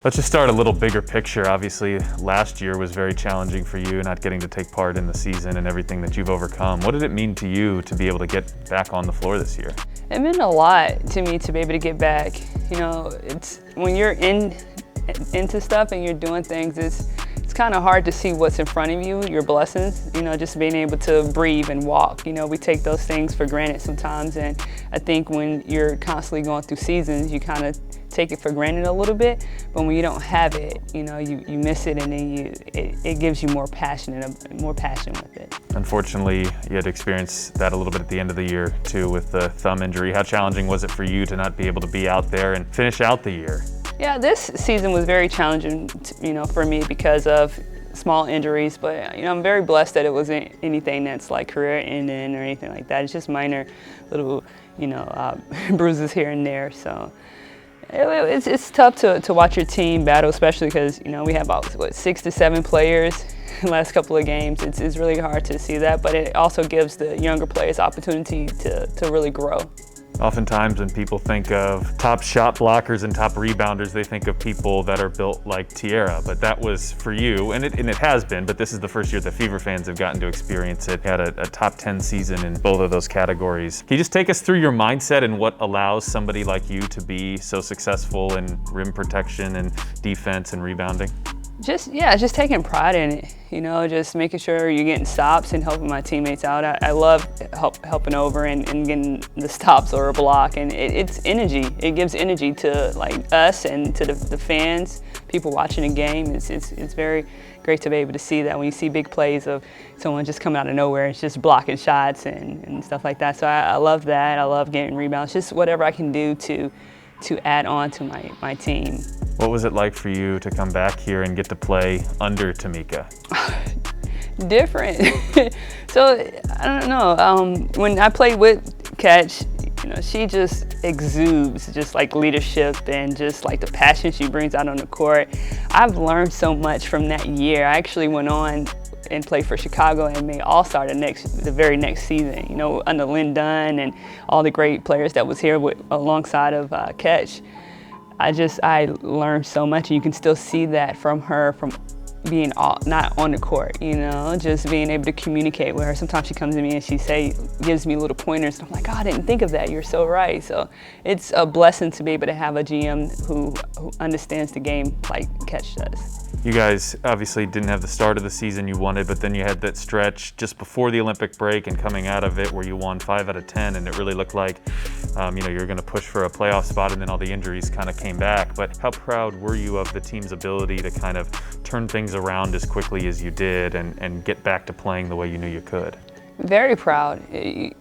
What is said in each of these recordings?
Let's just start a little bigger picture. Obviously, last year was very challenging for you, not getting to take part in the season and everything that you've overcome. What did it mean to you to be able to get back on the floor this year? It meant a lot to me to be able to get back. You know, it's when you're into stuff and you're doing things, it's kind of hard to see what's in front of you, your blessings, you know, just being able to breathe and walk. You know, we take those things for granted sometimes, and I think when you're constantly going through seasons, you kind of take it for granted a little bit, but when you don't have it, you know, you miss it, and then it gives you more passion with it. Unfortunately, you had to experience that a little bit at the end of the year too with the thumb injury. How challenging was it for you to not be able to be out there and finish out the year? Yeah, this season was very challenging, you know, for me because of small injuries, but you know, I'm very blessed that it wasn't anything that's like career-ending or anything like that. It's just minor little, you know, bruises here and there. So it's tough to watch your team battle, especially because, you know, we have about, 6 to 7 players in the last couple of games. It's really hard to see that, but it also gives the younger players opportunity to really grow. Oftentimes when people think of top shot blockers and top rebounders, they think of people that are built like Tierra, but that was for you, and it has been, but this is the first year that Fever fans have gotten to experience it. You had a top 10 season in both of those categories. Can you just take us through your mindset and what allows somebody like you to be so successful in rim protection and defense and rebounding? Just taking pride in it, you know, just making sure you're getting stops and helping my teammates out. I love helping over and getting the stops or a block, and it's energy. It gives energy to like us and to the fans, people watching the game. It's very great to be able to see that when you see big plays of someone just coming out of nowhere, it's just blocking shots and stuff like that. So I love that. I love getting rebounds, just whatever I can do to add on to my team. What was it like for you to come back here and get to play under Tamika? Different. So I don't know. When I played with Catch, you know, she just exudes just like leadership and just like the passion she brings out on the court. I've learned so much from that year. I actually went on and played for Chicago and made All-Star the very next season, you know, under Lynn Dunn and all the great players that was here alongside of Catch. I learned so much, and you can still see that from her, from being not on the court, you know, just being able to communicate with her. Sometimes she comes to me and gives me little pointers, and I'm like, oh, I didn't think of that, you're so right. So it's a blessing to be able to have a GM who understands the game like Catch does. You guys obviously didn't have the start of the season you wanted, but then you had that stretch just before the Olympic break and coming out of it where you won 5 out of 10, and it really looked like you know, you were going to push for a playoff spot, and then all the injuries kind of came back. But how proud were you of the team's ability to kind of turn things around as quickly as you did and get back to playing the way you knew you could? Very proud. You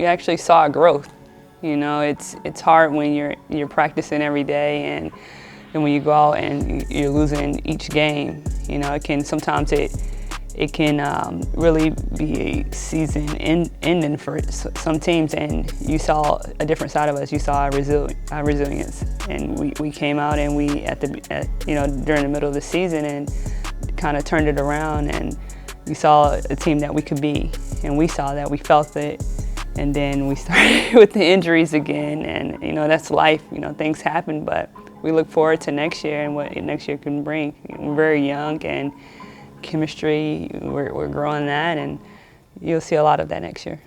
actually saw a growth. You know, it's hard when you're practicing every day, and when you go out and you're losing each game. You know, sometimes it can really be a season ending for some teams, and you saw a different side of us. You saw our resilience, and we came out and we you know, during the middle of the season and kind of turned it around, and we saw a team that we could be, and we saw that, we felt it, and then we started with the injuries again, and you know, that's life. You know, things happen, but we look forward to next year and what next year can bring. We're very young, and chemistry, we're growing that, and you'll see a lot of that next year.